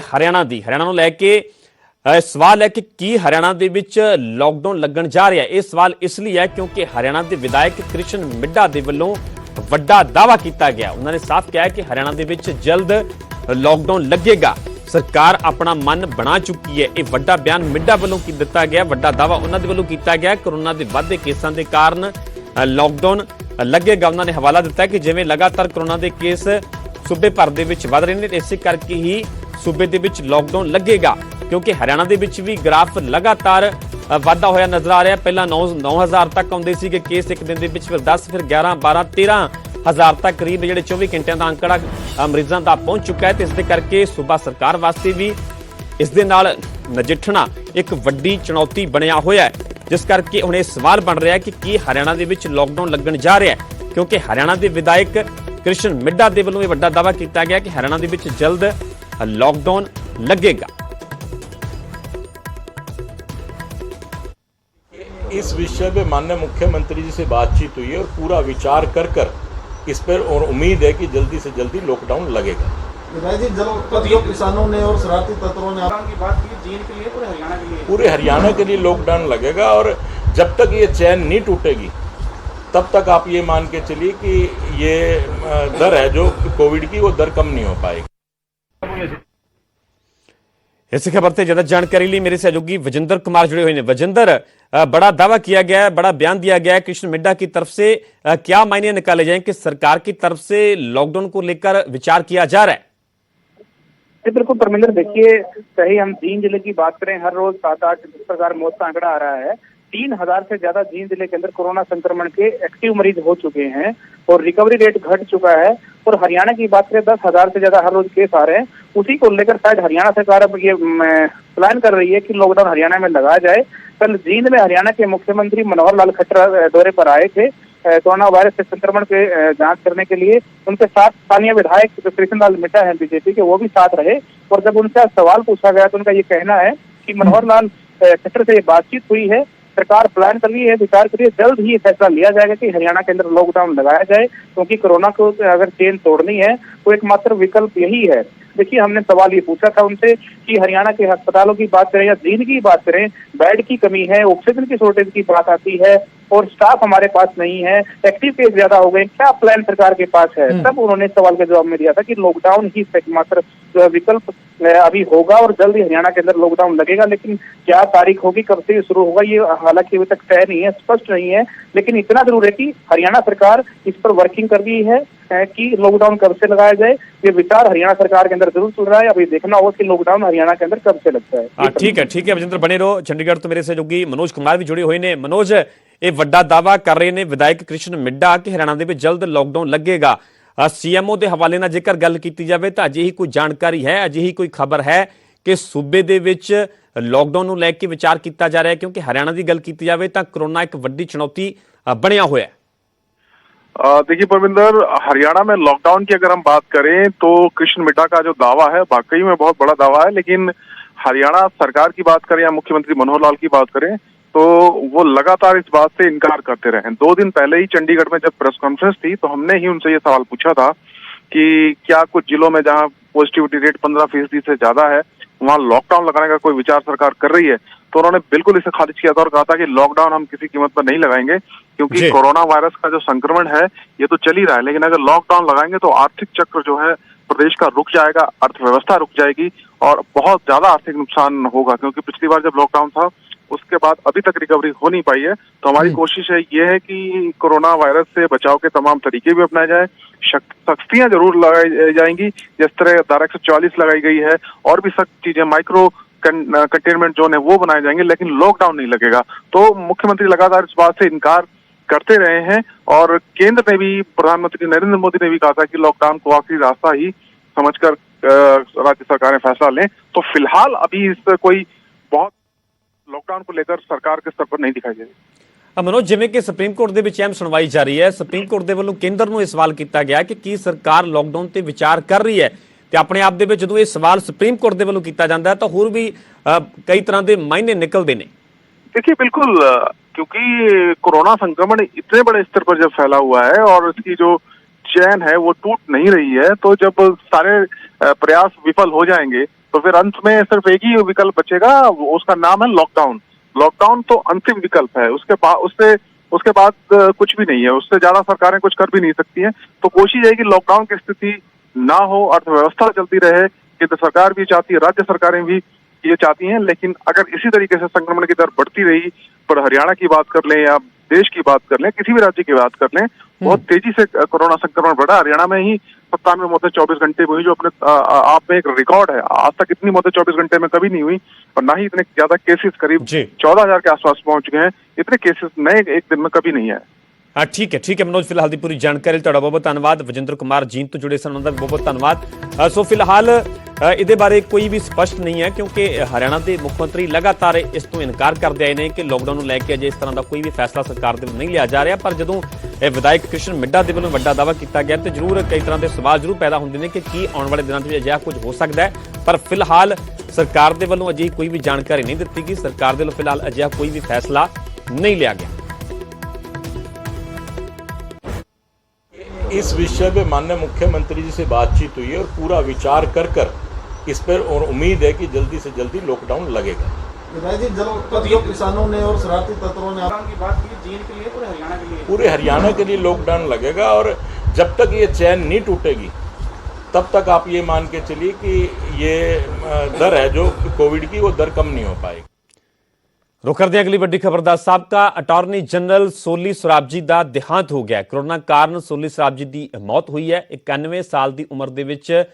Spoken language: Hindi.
ਹਰਿਆਣਾ ਨੂੰ ਲੈ ਕੇ ਸਵਾਲ ਹੈ ਕਿ ਕੀ ਹਰਿਆਣਾ ਦੇ ਵਿੱਚ ਲਾਕਡਾਊਨ ਲੱਗਣ ਜਾ ਰਿਹਾ ਹੈ। ਇਹ ਸਵਾਲ ਇਸ ਲਈ ਹੈ ਕਿਉਂਕਿ ਹਰਿਆਣਾ ਦੇ ਵਿਧਾਇਕ ਕ੍ਰਿਸ਼ਨ ਮਿੱਡਾ ਦੇ ਵੱਲੋਂ ਵੱਡਾ ਦਾਅਵਾ ਕੀਤਾ ਗਿਆ। ਉਹਨਾਂ ਨੇ ਸਾਫ਼ ਕਿਹਾ ਕਿ ਹਰਿਆਣਾ ਦੇ ਵਿੱਚ ਜਲਦ ਲਾਕਡਾਊਨ ਲੱਗੇਗਾ। ਸਰਕਾਰ ਆਪਣਾ ਮਨ ਬਣਾ ਚੁੱਕੀ ਹੈ। ਇਹ ਵੱਡਾ ਬਿਆਨ ਮਿੱਡਾ ਵੱਲੋਂ ਕੀ ਦਿੱਤਾ ਗਿਆ, ਵੱਡਾ ਦਾਅਵਾ ਉਹਨਾਂ ਦੇ ਵੱਲੋਂ ਕੀਤਾ ਗਿਆ। ਕੋਰੋਨਾ ਦੇ ਵੱਧਦੇ ਕੇਸਾਂ ਦੇ ਕਾਰਨ ਲਾਕਡਾਊਨ ਲੱਗੇਗਾ। ਉਹਨਾਂ ਨੇ ਹਵਾਲਾ ਦਿੱਤਾ ਕਿ ਜਿਵੇਂ ਲਗਾਤਾਰ ਕੋਰੋਨਾ ਦੇ ਕੇਸ ਸੂਬੇ ਭਰ ਦੇ ਵਿੱਚ ਵਧ ਰਹੇ ਨੇ, ਇਸੇ ਕਰਕੇ ਹੀ ਸੂਬੇ ਦੇ ਵਿੱਚ ਲਾਕਡਾਊਨ ਲੱਗੇਗਾ ਕਿਉਂਕਿ ਹਰਿਆਣਾ ਦੇ ਵਿੱਚ ਵੀ ਗ੍ਰਾਫ ਲਗਾਤਾਰ ਵਾਧਾ ਹੋਇਆ ਨਜ਼ਰ ਆ ਰਿਹਾ। ਪਹਿਲਾਂ 9000 ਤੱਕ ਆਉਂਦੇ ਸੀਗੇ ਕੇਸ ਇੱਕ ਦਿਨ ਦੇ ਵਿੱਚ, ਫਿਰ 10, ਫਿਰ 11, 12, 13,000 ਤੱਕ ਕਰੀਬ ਜਿਹੜੇ 24 ਘੰਟਿਆਂ ਦਾ ਅੰਕੜਾ ਮਰੀਜ਼ਾਂ ਦਾ ਪਹੁੰਚ ਚੁੱਕਾ ਹੈ ਤੇ ਇਸ ਦੇ ਕਰਕੇ ਸੂਬਾ ਸਰਕਾਰ ਵਾਸਤੇ ਵੀ ਇਸ ਦੇ ਨਾਲ ਨਜਿੱਠਣਾ ਇੱਕ ਵੱਡੀ ਚੁਣੌਤੀ ਬਣਿਆ ਹੋਇਆ ਹੈ। ਜਿਸ ਕਰਕੇ ਹੁਣ ਇਹ ਸਵਾਲ ਬਣ ਰਿਹਾ ਕਿ ਕੀ ਹਰਿਆਣਾ ਦੇ ਵਿੱਚ ਲਾਕਡਾਊਨ ਲੱਗਣ ਜਾ ਰਿਹਾ ਹੈ ਕਿਉਂਕਿ ਹਰਿਆਣਾ ਦੇ ਵਿਧਾਇਕ ਕ੍ਰਿਸ਼ਨ ਮਿੱਡਾ ਦੇ ਵੱਲੋਂ ਇਹ ਵੱਡਾ ਦਾਅਵਾ ਕੀਤਾ ਗਿਆ ਕਿ हरियाणा ਦੇ ਵਿੱਚ ਜਲਦ लॉकडाउन लगेगा। इस विषय पे माननीय मुख्यमंत्री जी से बातचीत हुई है और पूरा विचार कर इस पर और उम्मीद है कि जल्दी से जल्दी लॉकडाउन लगेगा। जो किसानों ने और शरारती तत्वों ने की बात की, जींद के लिए पूरे हरियाणा के लिए लॉकडाउन लगेगा और जब तक ये चैन नहीं टूटेगी तब तक आप ये मान के चलिए कि ये दर है जो कोविड की, वो दर कम नहीं हो पाएगी। इस खबर से ज्यादा जानकारी लिए मेरे सहयोगी वजिंदर कुमार जुड़े हुए हैं। वजिंदर, बड़ा दावा किया गया है, बड़ा बयान दिया गया है कृष्ण मिड्डा की तरफ से, क्या मायने निकाले जाएं कि सरकार की तरफ से लॉकडाउन को लेकर विचार किया जा रहा है? बिल्कुल परमिंदर, देखिए चाहे हम जींद जिले की बात करें, हर रोज 7-8 इस प्रकार मौत का आंकड़ा आ रहा है। 3000 से ज्यादा जींद जिले के अंदर कोरोना संक्रमण के एक्टिव मरीज हो चुके हैं और रिकवरी रेट घट चुका है। और हरियाणा की बात करें 10,000 से ज्यादा हर रोज केस आ रहे हैं। उसी को लेकर शायद हरियाणा सरकार अब ये प्लान कर रही है कि लॉकडाउन हरियाणा में लगाया जाए। कल जींद में हरियाणा के मुख्यमंत्री मनोहर लाल खट्टर दौरे पर आए थे कोरोना वायरस से संक्रमण के जांच करने के लिए। उनके साथ स्थानीय विधायक कृष्ण लाल मिड्डा है बीजेपी के, वो भी साथ रहे। और जब उनसे सवाल पूछा गया तो उनका ये कहना है कि मनोहर लाल खट्टर से ये बातचीत हुई है, सरकार प्लान कर रही है, विचार करिए, जल्द ही फैसला लिया जाएगा कि हरियाणा के अंदर लॉकडाउन लगाया जाए क्योंकि कोरोना को अगर चेन तोड़नी है तो एकमात्र विकल्प यही है। देखिए, हमने सवाल ये पूछा था उनसे कि हरियाणा के अस्पतालों की बात करें या जींद की बात करें, बेड की कमी है, ऑक्सीजन की शॉर्टेज की बात आती है और स्टाफ हमारे पास नहीं है, एक्टिव केस ज्यादा हो गए, क्या प्लान सरकार के पास है? तब उन्होंने सवाल के जवाब में दिया था कि लॉकडाउन ही एकमात्र विकल्प अभी होगा और जल्द ही हरियाणा के अंदर लॉकडाउन लगेगा। लेकिन क्या तारीख होगी, कब से शुरू होगा, ये हालांकि अभी तक तय नहीं है, स्पष्ट नहीं है। लेकिन इतना जरूर है कि हरियाणा सरकार इस पर वर्किंग कर रही है कि लॉकडाउन कब से लगाया जाए। ये विचार हरियाणा सरकार के अंदर जरूर चल रहा है। अभी देखना होगा कि लॉकडाउन हरियाणा के अंदर कब से लगता है। ठीक है वजिंदर, बने रहो। चंडीगढ़ तो मेरे सहयोगी मनोज कुमार भी जुड़े हुए ने। मनोज, ये ਵੱਡਾ दावा कर रहे हैं विधायक कृष्ण मिड्डा कि हरियाणा ਦੇ ਵਿੱਚ जल्द लॉकडाउन लगेगा। सीएमओ ਦੇ ਹਵਾਲੇ ਨਾਲ ਜੇਕਰ ਗੱਲ ਕੀਤੀ ਜਾਵੇ ਤਾਂ ਅਜਿਹੀ ਕੋਈ ਜਾਣਕਾਰੀ ਹੈ, ਅਜਿਹੀ ਕੋਈ ਖਬਰ ਹੈ ਕਿ ਸੂਬੇ ਦੇ ਵਿੱਚ ਲੌਕਡਾਊਨ ਨੂੰ ਲੈ ਕੇ ਵਿਚਾਰ ਕੀਤਾ ਜਾ ਰਿਹਾ ਹੈ? ਕਿਉਂਕਿ ਹਰਿਆਣਾ ਦੀ ਗੱਲ ਕੀਤੀ ਜਾਵੇ ਤਾਂ कोरोना एक ਵੱਡੀ चुनौती ਬਣਿਆ ਹੋਇਆ है। देखिए परमिंदर, हरियाणा में लॉकडाउन की अगर हम बात करें तो कृष्ण मिड्डा का जो दावा है वाकई में बहुत बड़ा दावा है। लेकिन हरियाणा सरकार की बात करें या मुख्यमंत्री मनोहर लाल की बात करें तो वो लगातार इस बात से इनकार करते रहे। 2 दिन पहले ही चंडीगढ़ में जब प्रेस कॉन्फ्रेंस थी तो हमने ही उनसे ये सवाल पूछा था कि क्या कुछ जिलों में जहां पॉजिटिविटी रेट 15% से ज्यादा है वहां लॉकडाउन लगाने का कोई विचार सरकार कर रही है? तो उन्होंने बिल्कुल इसे खारिज किया था और कहा था कि लॉकडाउन हम किसी कीमत पर नहीं लगाएंगे क्योंकि कोरोना वायरस का जो संक्रमण है ये तो चल ही रहा है। लेकिन अगर लॉकडाउन लगाएंगे तो आर्थिक चक्र जो है प्रदेश का रुक जाएगा, अर्थव्यवस्था रुक जाएगी और बहुत ज्यादा आर्थिक नुकसान होगा। क्योंकि पिछली बार जब लॉकडाउन था उसके बाद अभी तक रिकवरी हो नहीं पाई है। तो हमारी कोशिश है ये है कि कोरोना वायरस से बचाव के तमाम तरीके भी अपनाए जाए, सख्तियां जरूर लगाई जाएंगी, जिस तरह धारा 144 लगाई गई है और भी सख्त चीजें, माइक्रो कंटेनमेंट जोन है वो बनाए जाएंगे, लेकिन लॉकडाउन नहीं लगेगा। तो मुख्यमंत्री लगातार इस बात से इनकार करते रहे हैं और केंद्र ने भी, प्रधानमंत्री नरेंद्र मोदी ने भी कहा था कि लॉकडाउन को आखिरी रास्ता ही समझकर राज्य सरकारें फैसला लें। तो फिलहाल अभी इस कोई बहुत लॉकडाउन को लेकर सरकार के स्तर पर नहीं दिखाई दे रही। मनोज, जिवें कि सुप्रीम कोर्ट ਦੇ ਵਿੱਚ ਅਹਿਮ ਸੁਣਵਾਈ ਜਾਰੀ ਹੈ, ਸੁਪਰੀਮ ਕੋਰਟ ਦੇ ਵੱਲੋਂ ਕੇਂਦਰ ਨੂੰ ਇਹ ਸਵਾਲ ਕੀਤਾ ਗਿਆ ਕਿ ਕੀ ਸਰਕਾਰ ਲੌਕਡਾਊਨ ਤੇ ਵਿਚਾਰ ਕਰ ਰਹੀ ਹੈ ਤੇ ਆਪਣੇ ਆਪ ਦੇ ਵਿੱਚ ਜਦੋਂ ਇਹ ਸਵਾਲ ਸੁਪਰੀਮ ਕੋਰਟ ਦੇ ਵੱਲੋਂ ਕੀਤਾ ਜਾਂਦਾ ਹੈ ਤਾਂ ਹੋਰ ਵੀ ਕਈ ਤਰ੍ਹਾਂ ਦੇ ਮਾਇਨੇ ਨਿਕਲਦੇ ਨੇ। देखिए बिल्कुल, क्योंकि कोरोना संक्रमण इतने बड़े स्तर पर जब फैला हुआ है और इसकी जो चैन है वो टूट नहीं रही है, तो जब सारे प्रयास विफल हो जाएंगे तो फिर अंत में सिर्फ एक ही विकल्प बचेगा, उसका नाम है लॉकडाउन। लॉकडाउन तो अंतिम विकल्प है, उसके बाद कुछ भी नहीं है, उससे ज्यादा सरकारें कुछ कर भी नहीं सकती हैं। तो कोशिश है कि लॉकडाउन की स्थिति ना हो, अर्थव्यवस्था चलती रहे। केंद्र सरकार भी चाहती है, राज्य सरकारें भी ये चाहती हैं, लेकिन अगर इसी तरीके से संक्रमण की दर बढ़ती रही, पर हरियाणा की बात कर लें या देश की बात कर लें, किसी भी राज्य की बात कर लें, बहुत तेजी से कोरोना संक्रमण बढ़ा। हरियाणा में ही 97 मौतें 24 घंटे में हुई, जो अपने आप में एक रिकॉर्ड है। आज तक इतनी मौतें 24 घंटे में कभी नहीं हुई, और ना ही इतने ज्यादा केसेस, करीब 14,000 के आसपास पहुंच गए हैं। इतने केसेस नए एक दिन में कभी नहीं है। हाँ, ठीक है मनोज, फिलहाल की पूरी जानकारी ਤੁਹਾਡਾ ਬਹੁਤ ਧੰਨਵਾਦ। ਵਜਿੰਦਰ ਕੁਮਾਰ ਜੀਂਦ ਤੋਂ ਜੁੜੇ ਸਨ, ਉਹਨਾਂ ਦਾ ਬਹੁਤ ਧੰਨਵਾਦ। ਸੋ ਫਿਲਹਾਲ ਇਹਦੇ ਬਾਰੇ ਕੋਈ ਵੀ ਸਪਸ਼ਟ ਨਹੀਂ ਹੈ, ਕਿਉਂਕਿ ਹਰਿਆਣਾ ਦੇ ਮੁੱਖ ਮੰਤਰੀ ਲਗਾਤਾਰ ਇਸ ਤੋਂ ਇਨਕਾਰ ਕਰਦੇ ਆਏ ਨੇ ਕਿ ਲੋਕਡਾਊਨ ਨੂੰ ਲੈ ਕੇ ਅਜੇ ਇਸ ਤਰ੍ਹਾਂ ਦਾ ਕੋਈ ਵੀ ਫੈਸਲਾ ਸਰਕਾਰ ਦੇ ਵੱਲੋਂ ਨਹੀਂ ਲਿਆ ਜਾ ਰਿਹਾ। ਪਰ ਜਦੋਂ ਵਿਧਾਇਕ ਕ੍ਰਿਸ਼ਨ ਮਿੱਡਾ ਦੇ ਵੱਲੋਂ ਵੱਡਾ ਦਾਅਵਾ ਕੀਤਾ ਗਿਆ ਤੇ ਜ਼ਰੂਰ ਕਈ ਤਰ੍ਹਾਂ ਦੇ ਸਵਾਲ ਜ਼ਰੂਰ ਪੈਦਾ ਹੁੰਦੇ ਨੇ ਕਿ ਕੀ ਆਉਣ ਵਾਲੇ ਦਿਨਾਂ 'ਚ ਵੀ ਅਜਿਹਾ ਕੁਝ ਹੋ ਸਕਦਾ ਹੈ। ਪਰ ਫਿਲਹਾਲ ਸਰਕਾਰ ਦੇ ਵੱਲੋਂ ਅਜਿਹੀ ਕੋਈ ਵੀ ਜਾਣਕਾਰੀ ਨਹੀਂ ਦਿੱਤੀ ਗਈ। ਸਰਕਾਰ ਦੇ ਵੱਲੋਂ ਫਿਲਹਾਲ ਅਜਿਹਾ ਕੋਈ ਵੀ ਫੈਸਲਾ नहीं लिया गया। इस विषय पे माननीय मुख्यमंत्री जी से बातचीत हुई है और पूरा विचार कर इस पर, और उम्मीद है कि जल्दी से जल्दी लॉकडाउन लगेगा। विधायक जी, जो किसानों ने और शरारती तत्वों ने की बात की, जींद के लिए पूरे हरियाणा के लिए लॉकडाउन लगेगा, और जब तक ये चैन नहीं टूटेगी तब तक आप ये मान के चलिए कि ये दर है जो कोविड की, वो दर कम नहीं हो पाएगी। रुख करते हैं अगली बड़ी खबर ਦਾ। ਸਾਬਕਾ ਅਟਾਰਨੀ ਜਨਰਲ ਸੋਲੀ ਸਰਾਬਜੀ ਦਾ ਦੇਹਾਂਤ ਹੋ ਗਿਆ। ਕੋਰੋਨਾ ਕਾਰਨ ਸੋਲੀ ਸਰਾਬਜੀ ਦੀ ਮੌਤ ਹੋਈ ਹੈ। 91 ਸਾਲ ਦੀ ਉਮਰ ਦੇ ਵਿੱਚ